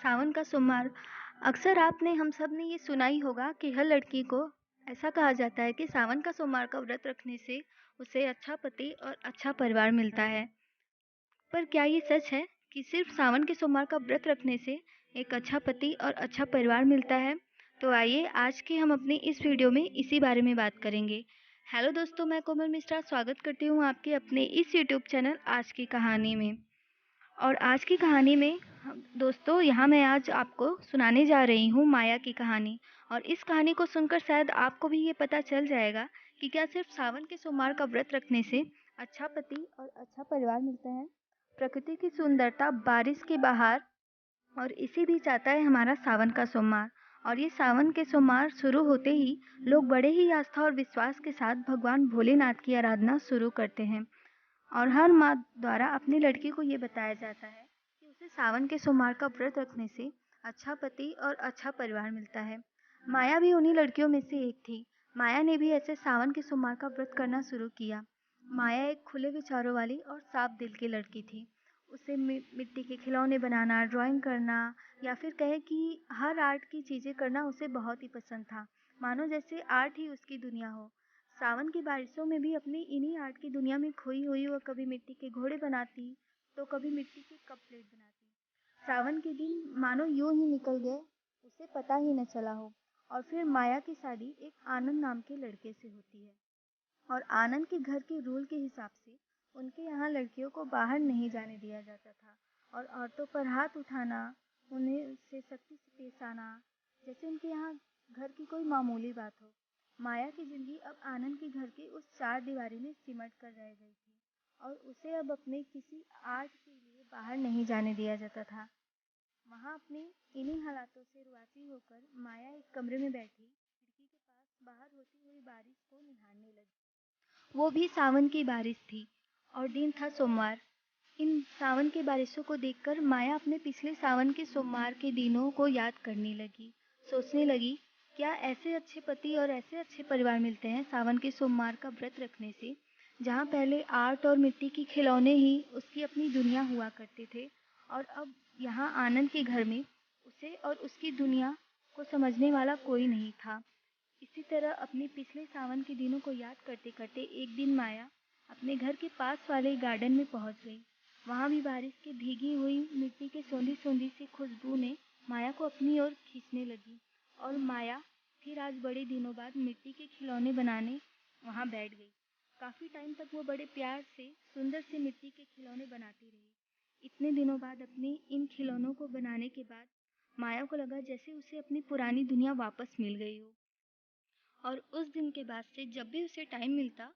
सावन का सोमवार। अक्सर आपने हम सब ने ये सुना ही होगा कि हर लड़की को ऐसा कहा जाता है कि सावन का सोमवार का व्रत रखने से उसे अच्छा पति और अच्छा परिवार मिलता है। पर क्या ये सच है कि सिर्फ सावन के सोमवार का व्रत रखने से एक अच्छा पति और अच्छा परिवार मिलता है? तो आइए आज के हम अपनी इस वीडियो में इसी बारे में बात करेंगे। हेलो दोस्तों, मैं कोमल मिश्रा स्वागत करती हूँ आपके अपने इस यूट्यूब चैनल आज की कहानी में। और आज की कहानी में दोस्तों, यहाँ मैं आज आपको सुनाने जा रही हूँ माया की कहानी। और इस कहानी को सुनकर शायद आपको भी ये पता चल जाएगा कि क्या सिर्फ सावन के सोमवार का व्रत रखने से अच्छा पति और अच्छा परिवार मिलता है। प्रकृति की सुंदरता, बारिश की बहार और इसी बीच आता है हमारा सावन का सोमवार। और ये सावन के सोमवार शुरू होते ही लोग बड़े ही आस्था और विश्वास के साथ भगवान भोलेनाथ की आराधना शुरू करते हैं। और हर माँ द्वारा अपनी लड़की को ये बताया जाता है कि उसे सावन के सोमवार का व्रत रखने से अच्छा पति और अच्छा परिवार मिलता है। माया भी उन्हीं लड़कियों में से एक थी। माया ने भी ऐसे सावन के सोमवार का व्रत करना शुरू किया। माया एक खुले विचारों वाली और साफ दिल की लड़की थी। उसे मिट्टी के खिलौने बनाना, ड्राइंग करना या फिर कहे कि हर आर्ट की चीज़ें करना उसे बहुत ही पसंद था। मानो जैसे आर्ट ही उसकी दुनिया हो। सावन की बारिशों में भी अपनी इन्हीं आर्ट की दुनिया में खोई हुई वो कभी मिट्टी के घोड़े बनाती, तो कभी मिट्टी के कप प्लेट बनाती। सावन के दिन मानो यूं ही निकल गए, उसे पता ही न चला हो। और फिर माया की शादी एक आनंद नाम के लड़के से होती है। और आनंद के घर के रूल के हिसाब से उनके यहाँ लड़कियों को बाहर नहीं जाने दिया जाता था। और औरतों पर हाथ उठाना, उन्हें उससे सख्ती से पेश आना, जैसे उनके यहाँ घर की कोई मामूली बात हो। माया की जिंदगी अब आनंद के घर की उस चार दीवारी में सिमट कर रह गई थी। और उसे अब अपने किसी आर्ट के लिए बाहर नहीं जाने दिया जाता था। वहाँ अपने इन्हीं हालातों से रुआसी होकर माया एक कमरे में बैठी खिड़की के पास बाहर होती हुई बारिश को निहारने लगी। वो भी सावन की बारिश थी और दिन था सोमवार। इन सावन की बारिशों को देखकर माया अपने पिछले सावन के सोमवार के दिनों को याद करने लगी। सोचने लगी, क्या ऐसे अच्छे पति और ऐसे अच्छे परिवार मिलते हैं सावन के सोमवार का व्रत रखने से, जहाँ पहले आर्ट और मिट्टी के खिलौने ही उसकी अपनी दुनिया हुआ करते थे। और अब यहाँ आनंद के घर में उसे और उसकी दुनिया को समझने वाला कोई नहीं था। इसी तरह अपने पिछले सावन के दिनों को याद करते करते एक दिन माया अपने घर के पास वाले गार्डन में पहुंच गई। वहां भी बारिश की भीगी हुई मिट्टी के सोंधी सोंधी सी खुशबू ने माया को अपनी ओर खींचने लगी। और माया फिर आज बड़े दिनों बाद मिट्टी के खिलौने बनाने वहां बैठ गई। काफी टाइम तक वो बड़े प्यार से सुंदर से मिट्टी के खिलौने बनाती रही। इतने दिनों बाद अपने इन खिलौनों को बनाने के बाद माया को लगा जैसे उसे अपनी पुरानी दुनिया वापस मिल गई हो। और उस दिन के बाद से जब भी उसे टाइम मिलता,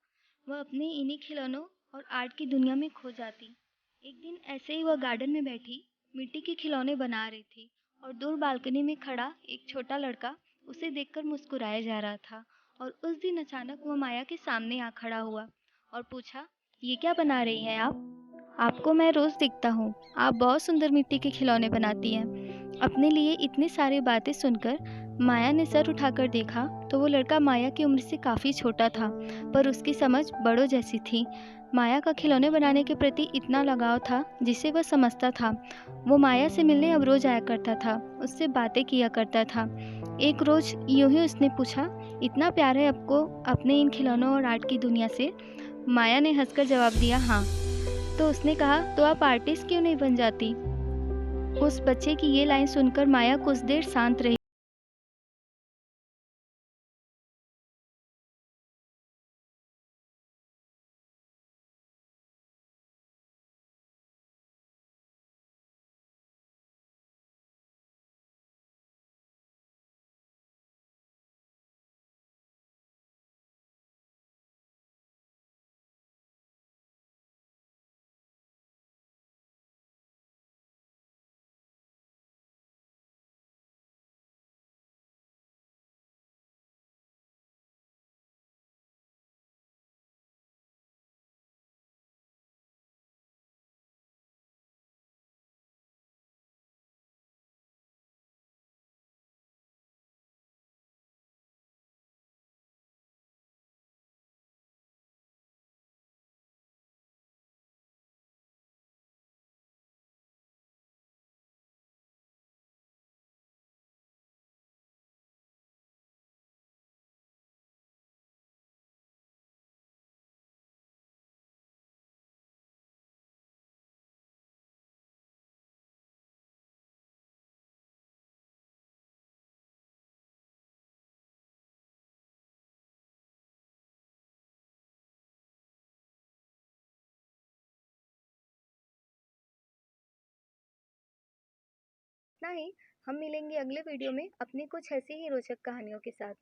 वह अपने इन्हीं खिलौनों और आर्ट की दुनिया में खो जाती। एक दिन ऐसे ही वह गार्डन में बैठी मिट्टी के खिलौने बना रही थी और दूर बालकनी में खड़ा एक छोटा लड़का उसे देखकर मुस्कुराया जा रहा था। और उस दिन अचानक वह माया के सामने आ खड़ा हुआ और पूछा, ये क्या बना रही हैं आप? आपको मैं रोज देखता हूँ, आप बहुत सुंदर मिट्टी के खिलौने बनाती हैं। अपने लिए इतनी सारी बातें सुनकर माया ने सर उठाकर देखा तो वो लड़का माया की उम्र से काफ़ी छोटा था, पर उसकी समझ बड़ों जैसी थी। माया का खिलौने बनाने के प्रति इतना लगाव था जिसे वह समझता था। वो माया से मिलने अब रोज आया करता था, उससे बातें किया करता था। एक रोज यूं ही उसने पूछा, इतना प्यार है आपको अपने इन खिलौनों और आर्ट की दुनिया से? माया ने हंसकर जवाब दिया, हाँ। तो उसने कहा, तो आप आर्टिस्ट क्यों नहीं बन जाती? उस बच्चे की ये लाइन सुनकर माया कुछ देर शांत रही। इतना ही। हम मिलेंगे अगले वीडियो में अपनी कुछ ऐसी ही रोचक कहानियों के साथ।